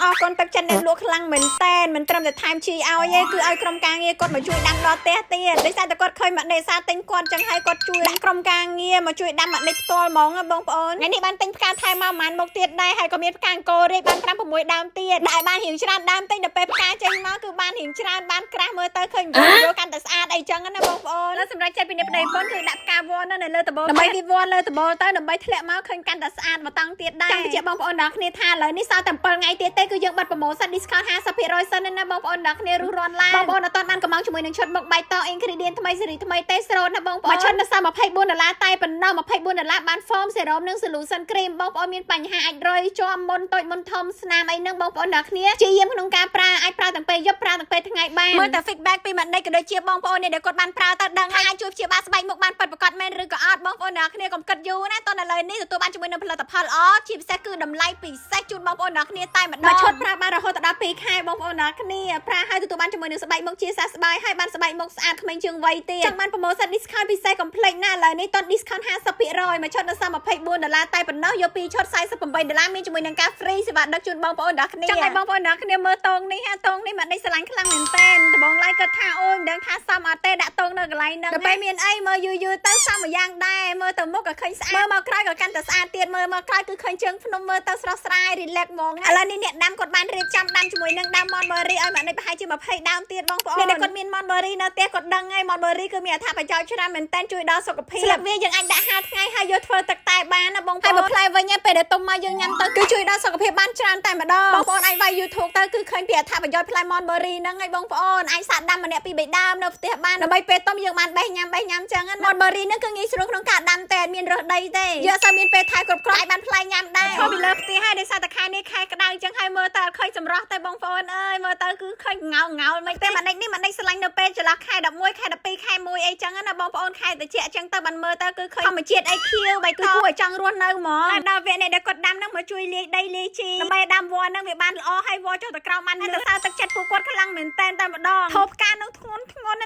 អរគុណទឹកចិត្តអ្នកលក់ខ្លាំងមែនតែនមិនត្រឹមតែថែមជីឲ្យទេគឺឲ្យក្រុមការងារគាត់មកជួយដាំដល់ផ្ទះទៀតដោយសារតែគាត់ឃើញមកនេសាទទិញគាត់ចឹងហើយគាត់ជួយក្រុមការងារមកជួយដាំមកនេះផ្ទាល់ហ្មងបងប្អូនថ្ងៃនេះបានទិញផ្កាថែមមកប្រហែលមុខទៀតដែរហើយក៏មានផ្កាអង្គររាជបាន5 6ដើមទៀតដែលបានរៀងច្រើនដើមទិញដល់ពេលផ្កាចេញមកគឺបានរៀងច្រើនបានក្រាស់មើលទៅឃើញវីដេអូកាន់តែស្អាតអីចឹងណាបងប្អូនแล้วសម្រាប់ចិត្តពីនេះប្តីប៉ុនគឺដាក់ផ្កាវ័ននៅលើដបដើម្បីវាវ័នលើដបទៅដើម្បីធ្លាក់មកឃើញកាន់តែស្អាតមកតង់ទៀតដែរចាំបញ្ជាក់បងប្អូនដល់គ្នាថាឥឡូវនេះសល់តែ7ថ្ងៃទៀតទេគឺយើងបាត់ promotion discount 50% សិនណាបងប្អូនដល់គ្នារស់រាន់ឡានបងប្អូនអត់ទាន់បានកំងជាមួយនឹងឈុតមុខបៃតង ingredient ថ្មីសេរីថ្មីទេស្រោតណាបងប្អូនមួយឈុតនៅសល់$24តែប៉ុណ្ណោះ$24បាន foam serum និង solution cream បងប្អូនមានបញ្ហាអាចរុយជាប់មុនតូចមុនធំស្នាមអីហ្នឹងបងប្អូនដល់គ្នាជាយាមក្នុងការប្រើអាចប្រើទាំងពេលយប់ប្រើទាំងពេលថ្ងៃបានមើលតែ feedback ពីម្ដេចក៏ដូចជាបងប្អូននេះដែលគាត់បានប្រើទៅដឹងហើយអាចជួយព្យាបាលស្បែកមុខបានពិតប្រាកដមែនឬក៏អត់បងប្អូនដល់គ្នាកុំគិតយូរណាតោះឥឡូវនេះទទួលបានជាមួយនឹងផលិតផលល្អជាពិសេសគឺតម្លៃពិសេសជូនបងប្អូនដល់គ្នាតែម្ដងឈុតប្រើបានរហូតដល់2ខែបងប្អូនដល់គ្នាប្រើហើយទទួលបានជាមួយនឹងស្បែកមុខជាសះស្បើយហើយបានស្បែកមុខស្អាតក្មេងជាងវ័យទៀតចឹងបាន promotion discount ពិសេស complete ណាឥឡូវនេះតោះ discount 50%មួយឈុតនៅសល់$24តែប៉ុណ្ណោះយក2ឈុត$48មានជាមួយនឹងការ free សេវាដឹកជូនបងប្អូនដល់គ្នាចឹងហើយបងប្អូនដល់គ្នាមើលតងនេះហាតងនេះមកដេកស្រឡាញ់ខ្លាំងមែនតើដំបងឡាយគាត់ថាអូយមិនដឹងថាសមអត់ទេដាក់តងនៅកន្លែងហ្នឹងដល់ពេលមានអីមើលយូរទៅសមមួយយ៉ាងដែរមើលទៅមុខក៏ឃើញស្អាតមើលមកក្រោយក៏កាន់តែស្អាតទៀតមើលមកក្រោយគឺឃើញជើងភ្នំមើលទៅស្រស់ស្រាយ relax ហ្មងឥឡូវនេះអ្នកដាំគាត់បានរៀបចំដាំជាមួយនឹងដើម Monberry ឲ្យមកនេះប្រហែលជា20ដើមទៀតបងប្អូនអ្នកគាត់មាន Monberry នៅផ្ទះគាត់ដឹងហើយ Monberry គឺមានអត្ថប្រយោជន៍ច្រើនមែនតើជួយដល់សុខភាពស្លឹកវាយើងអាចដាក់5ថ្ងៃហើយយកធ្វើទឹកតែបានណាបងប្អូនហើយបើផ្លែវិញពេលដែលទុំមកយើងញ៉ាំទៅគឺជួយដល់សុខភាពបានច្រើនតែម្ដងបងប្អូនអាចវាយ YouTube ទៅគឺឃើញពីអត្ថប្រយោជន៍ផ្លែ Monberry ហ្នឹងហើយបងប្អូនអាចសាកដាំម្នាក់ពី3ដើមនៅផ្ទះបានដើម្បីពេលទុំយើងបានបេះញ៉ាំចឹងណា Monberry ហ្នឹងគឺងាយស្រួលក្នុងការដាំតែអត់មានរសដីទេយកទៅមានពេលថែគ្រប់គ្រាន់អាចបានផ្លែញ៉ាំដែរឈរពីលើផ្ទះហើយដោយសារតែខែនេះខែក្តៅចឹងហើយមើលទៅអត់ឃើញសម្រស់ទេបងប្អូនអើយមើលទៅគឺឃើញងៅមិនទេម្ដេចនេះម្ដេចស្រឡាញ់នៅពេលចន្លោះខែ11ខែ12ខែ1អីចឹងណាបងប្អូនខែត្រជាក់ចឹងទៅបានមើលទៅគឺឃើញធម្មជាតិអីខៀវបៃតងគឺគួរឲ្យចង់រស់នៅហ្មងដល់វគ្គនេះដែលគាត់ដាំហ្នឹងមកជួយលាយដីលាយជីដើម្បីដាំវល្លិហ្នឹងវាបានល្អហើយវល្លិចុះទៅក្រោមបានទៅសើទឹកចិត្តពួកគាត់ខ្លាំងមែនតែនតែម្ដងធូបផ្កានឹងធ្ងន់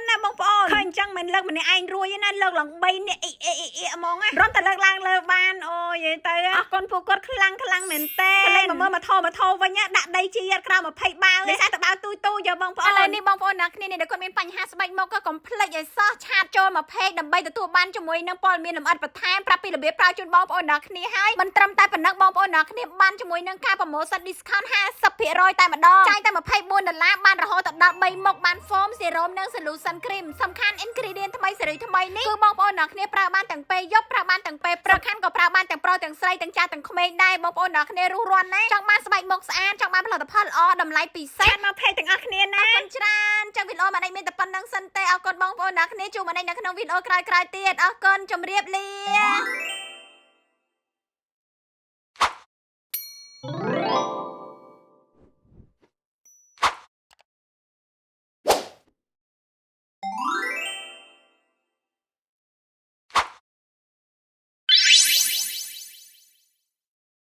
ណាបងប្អូនឃើញអញ្ចឹងមិនលើកម្នាក់ឯងរួយទេណាលើកឡើង3នាក់ហ្មងរំតែលើកឡើងលើបានអូយទៅអរគុណពួកគាត់ខ្លាំងមែនតែកន្លែងមកមើលមកថោវិញដាក់ដីជីអត់ក្រោម20បាវដោយសារតែបាវទូយកបងប្អូនឥឡូវនេះបងប្អូនអ្នកគ្នានេះដែលគាត់មានបញ្ហាស្បែកមុខក៏កុំភ្លេចឲ្យសោះឆាតចូលមកពេកដើម្បីទទួលបានជាមួយនឹងព័ត៌មានលម្អិតបន្ថែមប្រាប់ពីរបៀបប្រើជូនបងប្អូនអ្នកគ្នាហើយមិនត្រឹមតែប៉ុណ្ណឹងបងប្អូនអ្នកគ្នាបានជាមួយនឹងការ promotion discount 50%តែម្ដងចាយតែ$24បានរហូតដល់3មុខបាន foam serum និង solution cream សំខាន់ ingredient ថ្មីសេរីថ្មីនេះគឺបងប្អូនអ្នកគ្នាប្រើបានទាំងពេលយប់ប្រើបានទាំងពេលព្រឹកខាន់ក៏ប្រើបានទាំងប្រុសទាំងស្រីទាំងចាស់ទាំងក្មេងដែរបងប្អូនអ្នកគ្នារស់រាន់ណាចង់បានស្បែកមុខស្អាតចង់បានផលិតផលល្អតម្លៃពិសេសមកពេកទាំងអស់គ្នាណាអរគុណច្រើនចឹងវីដេអូមកនេះមានតែប៉ុណ្្នឹងសិនទេអរគុណបងប្អូនអ្នកគ្នាជួបមកនៅក្នុងវីដេអូក្រោយៗទៀតអរគុណជម្រាបលា